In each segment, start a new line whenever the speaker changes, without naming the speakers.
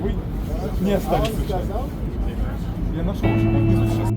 Вы не остались случайно. Я нашел уже внизу сейчас.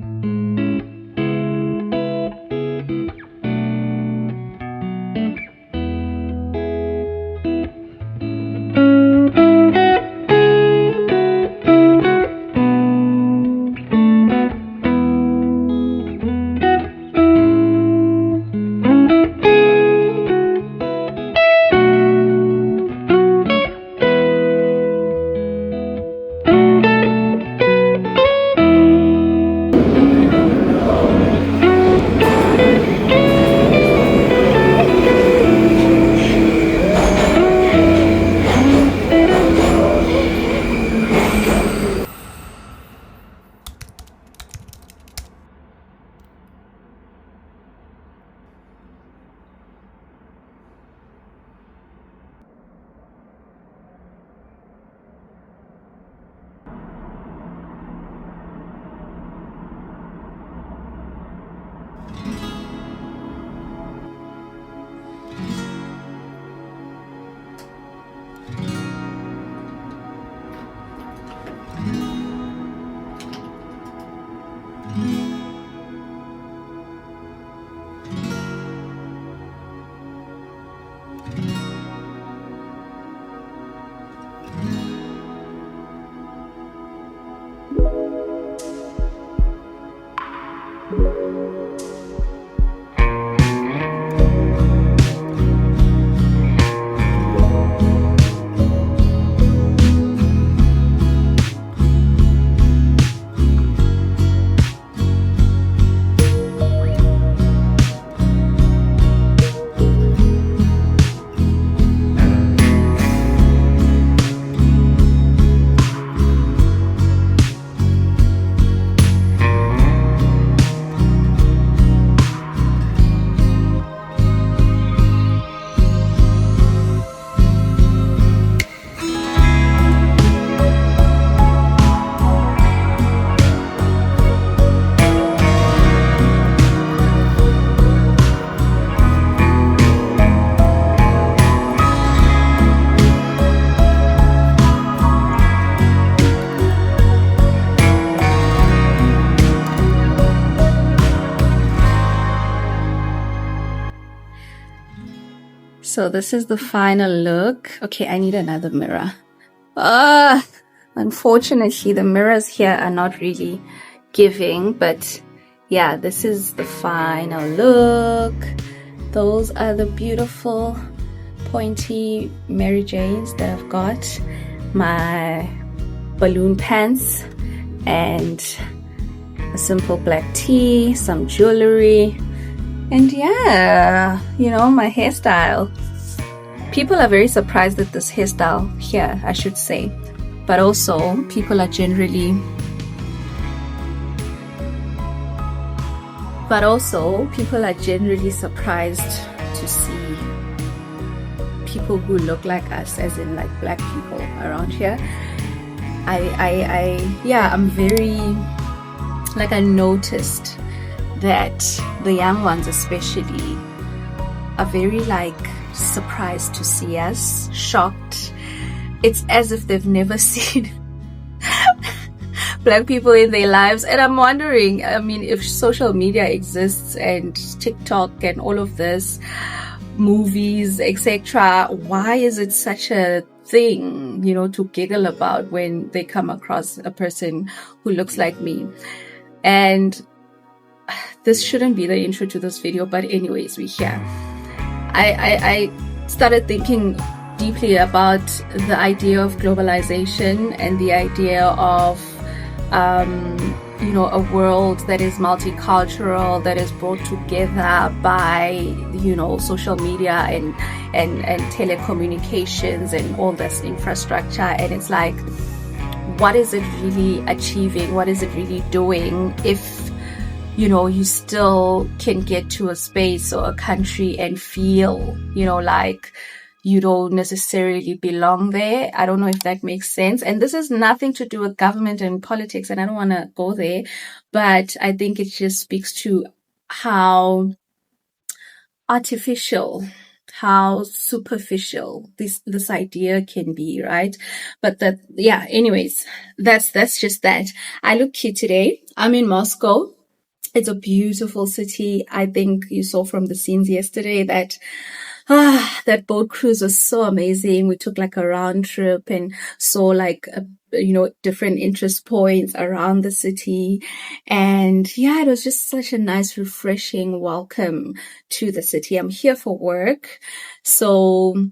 So this is the final look. Okay, I need another mirror. Unfortunately, the mirrors here are not really giving, but yeah, this is the final look. Those are the beautiful pointy Mary Janes that I've got. My balloon pants and a simple black tee, some jewelry, and yeah, you know, my hairstyle. People are very surprised at this hairstyle here, I should say, but also people are generally surprised to see people who look like us, as in like black people around here. I'm very, like, I noticed that the young ones especially are very like surprised to see us, shocked. It's as if they've never seen black people in their lives. And I'm wondering, I mean, if social media exists and TikTok and all of this, movies, etc., why is it such a thing, you know, to giggle about when they come across a person who looks like me? And this shouldn't be the intro to this video, but anyways, we're here. I started thinking deeply about the idea of globalization and the idea of you know, a world that is multicultural, that is brought together by, you know, social media and telecommunications and all this infrastructure. And it's like, what is it really achieving? What is it really doing if, you know, you still can get to a space or a country and feel, you know, like you don't necessarily belong there? I don't know if that makes sense. And this has nothing to do with government and politics, and I don't want to go there, but I think it just speaks to how artificial how superficial this idea can be, right? But that, yeah, anyways, that's just that. I look cute today. I'm in Moscow. It's a beautiful city. I think you saw from the scenes yesterday that that boat cruise was so amazing. We took like a round trip and saw like different interest points around the city. And yeah, it was just such a nice, refreshing welcome to the city. I'm here for work. So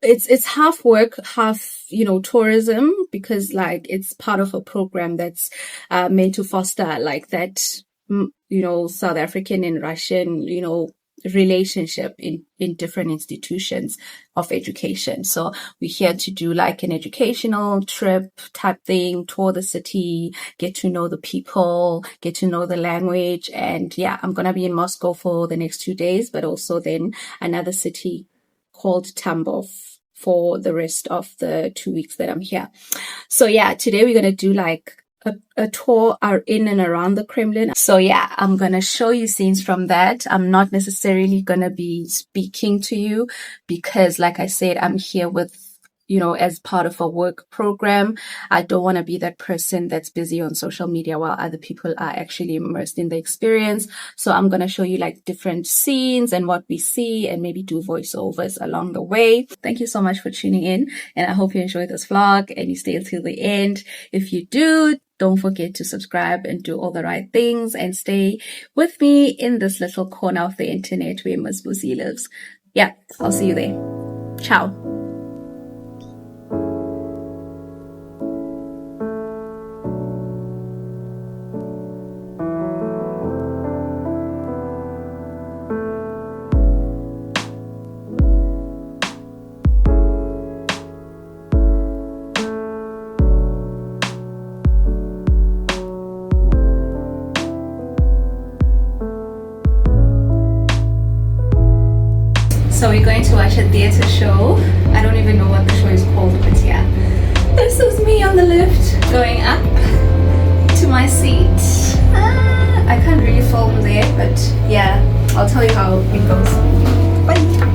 it's half work, half, tourism, because like it's part of a program that's meant to foster like that, South African and Russian, relationship in different institutions of education. So we're here to do like an educational trip type thing, tour the city, get to know the people, get to know the language. And yeah, I'm going to be in Moscow for the next 2 days, but also then another city called Tambov for the rest of the 2 weeks that I'm here. So yeah, today we're going to do like a tour in and around the Kremlin. So yeah, I'm going to show you scenes from that. I'm not necessarily going to be speaking to you because, like I said, I'm here with, as part of a work program. I don't want to be that person that's busy on social media while other people are actually immersed in the experience. So I'm going to show you like different scenes and what we see and maybe do voiceovers along the way. Thank you so much for tuning in, and I hope you enjoyed this vlog and you stay until the end. If you do, don't forget to subscribe and do all the right things and stay with me in this little corner of the internet where Miss Busi lives. Yeah, I'll see you there. Ciao. So we're going to watch a theater show. I don't even know what the show is called, but yeah. This is me on the lift going up to my seat. I can't really film there, but yeah, I'll tell you how it goes. Bye.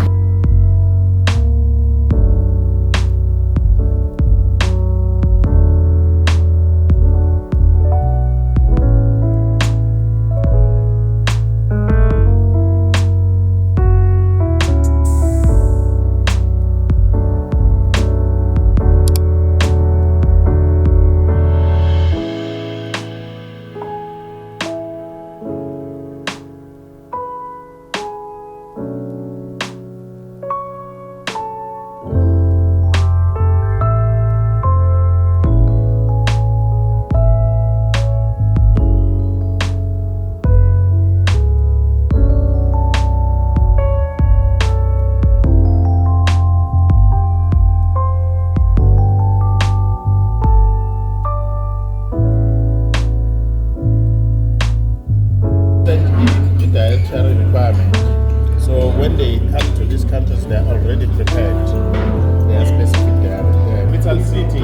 Requirement. So when they come to these countries, they are already prepared. They are specific. They are metal city.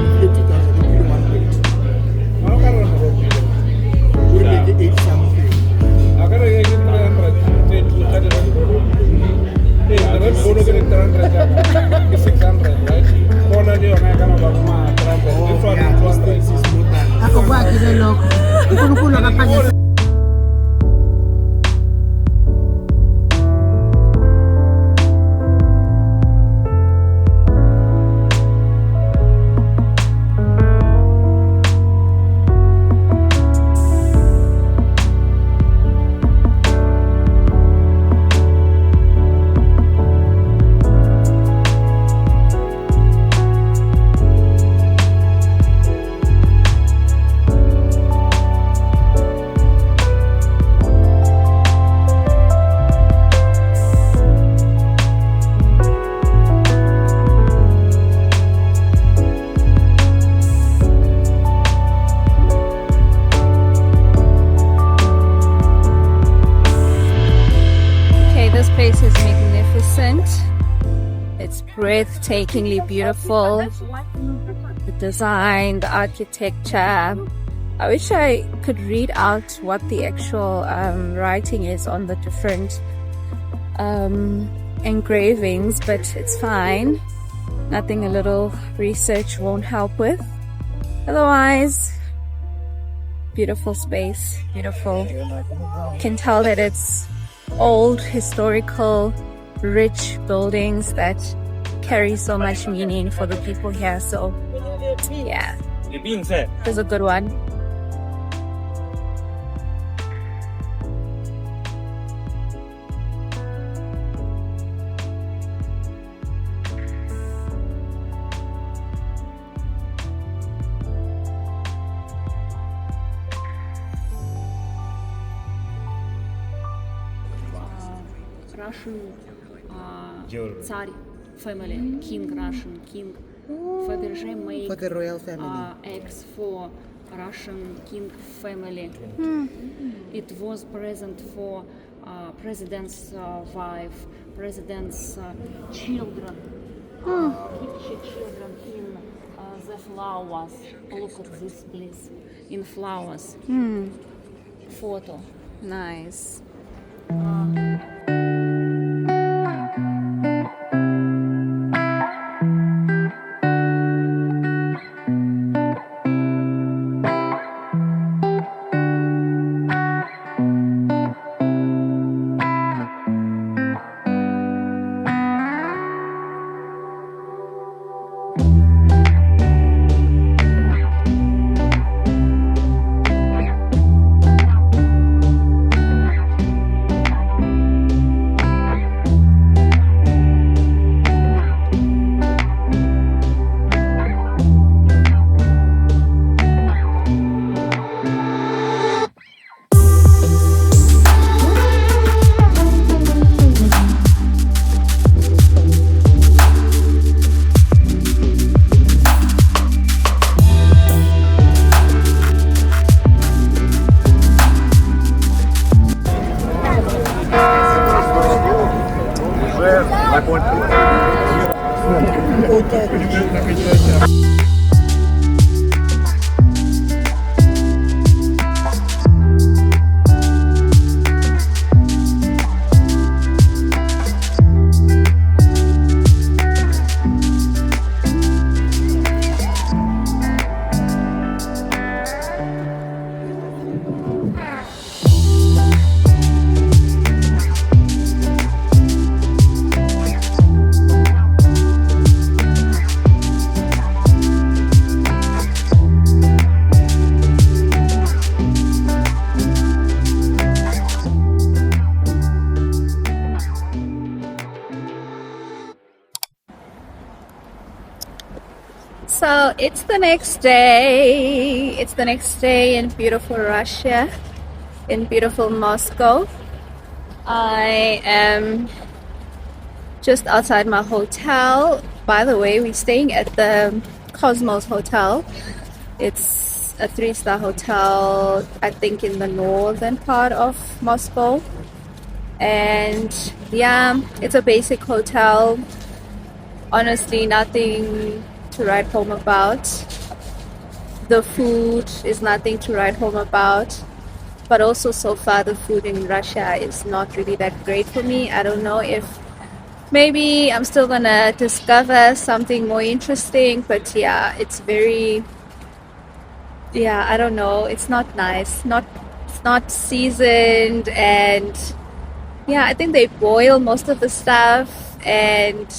Place is magnificent. It's breathtakingly beautiful. The design, the architecture. I wish I could read out what the actual writing is on the different engravings, but it's fine. Nothing a little research won't help with. Otherwise, beautiful space, beautiful. Can tell that it's old, historical, rich buildings that carry so much meaning for the people here. So yeah, it's a good one.
Russian Tsar family, king, Russian king. Fabergé make
For the royal family.
eggs for Russian king family. It was present for president's wife, president's children. Children in the flowers. Look at this, please. In flowers. Photo.
Nice. So it's the next day. It's the next day in beautiful Russia, in beautiful Moscow. I am just outside my hotel. By the way, we're staying at the Cosmos Hotel. It's a 3-star hotel, I think, in the northern part of Moscow. And yeah, it's a basic hotel. Honestly, nothing to write home about. The food is nothing to write home about. But also, so far, the food in Russia is not really that great for me. I don't know if maybe I'm still gonna discover something more interesting. But yeah, it's very, yeah, I don't know. It's not nice. It's not seasoned, and yeah, I think they boil most of the stuff and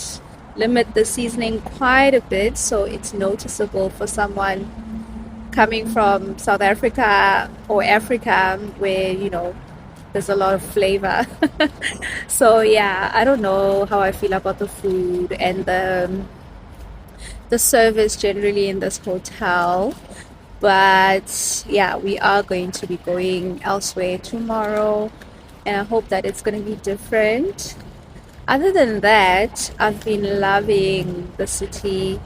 limit the seasoning quite a bit, so it's noticeable for someone coming from South Africa or Africa, where, you know, there's a lot of flavor. So yeah, I don't know how I feel about the food and the service generally in this hotel. But yeah, we are going to be going elsewhere tomorrow, and I hope that it's going to be different. Other than that, I've been loving the city.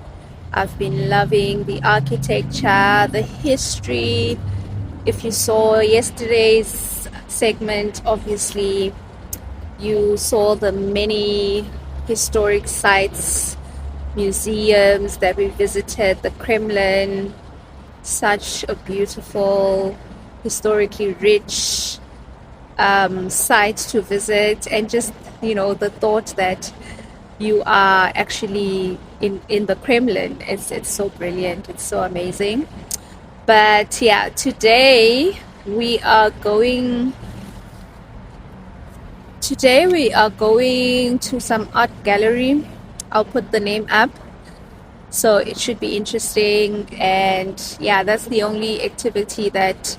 I've been loving the architecture, the history. If you saw yesterday's segment, obviously you saw the many historic sites, museums that we visited, the Kremlin, such a beautiful, historically rich sites to visit, and just, the thought that you are actually in the Kremlin. It's so brilliant. It's so amazing. But yeah, today we are going to some art gallery. I'll put the name up, so it should be interesting. And yeah, that's the only activity that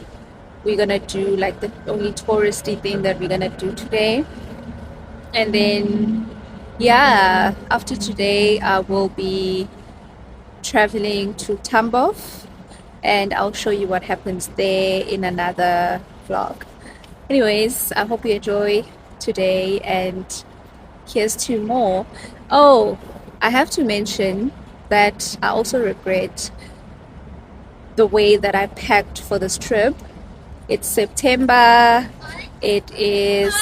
we're gonna do, like the only touristy thing that we're gonna do today. And then yeah, after today I will be traveling to Tambov, and I'll show you what happens there in another vlog. Anyways, I hope you enjoy today, and here's 2 more. Oh, I have to mention that I also regret the way that I packed for this trip. It's September. It is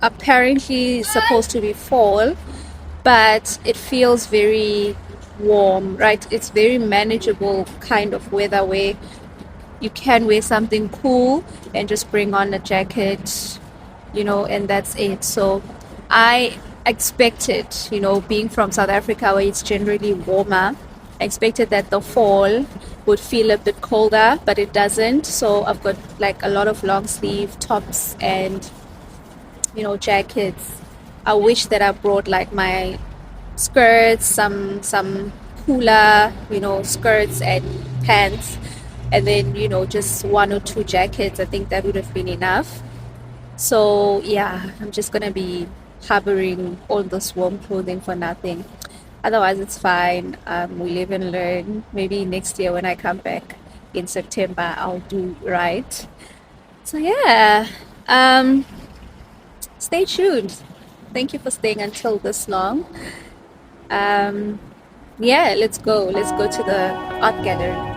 apparently supposed to be fall, but it feels very warm, right? It's very manageable kind of weather where you can wear something cool and just bring on a jacket, and that's it. So I expected, being from South Africa where it's generally warmer, I expected that the fall would feel a bit colder, but it doesn't. So I've got like a lot of long sleeve tops and jackets. I wish that I brought like my skirts, some cooler, skirts and pants, and then just 1 or 2 jackets. I think that would have been enough. So yeah, I'm just gonna be harboring all this warm clothing for nothing. Otherwise it's fine. We live and learn. Maybe next year when I come back in September I'll do right. So yeah, stay tuned. Thank you for staying until this long. Yeah, let's go to the art gallery.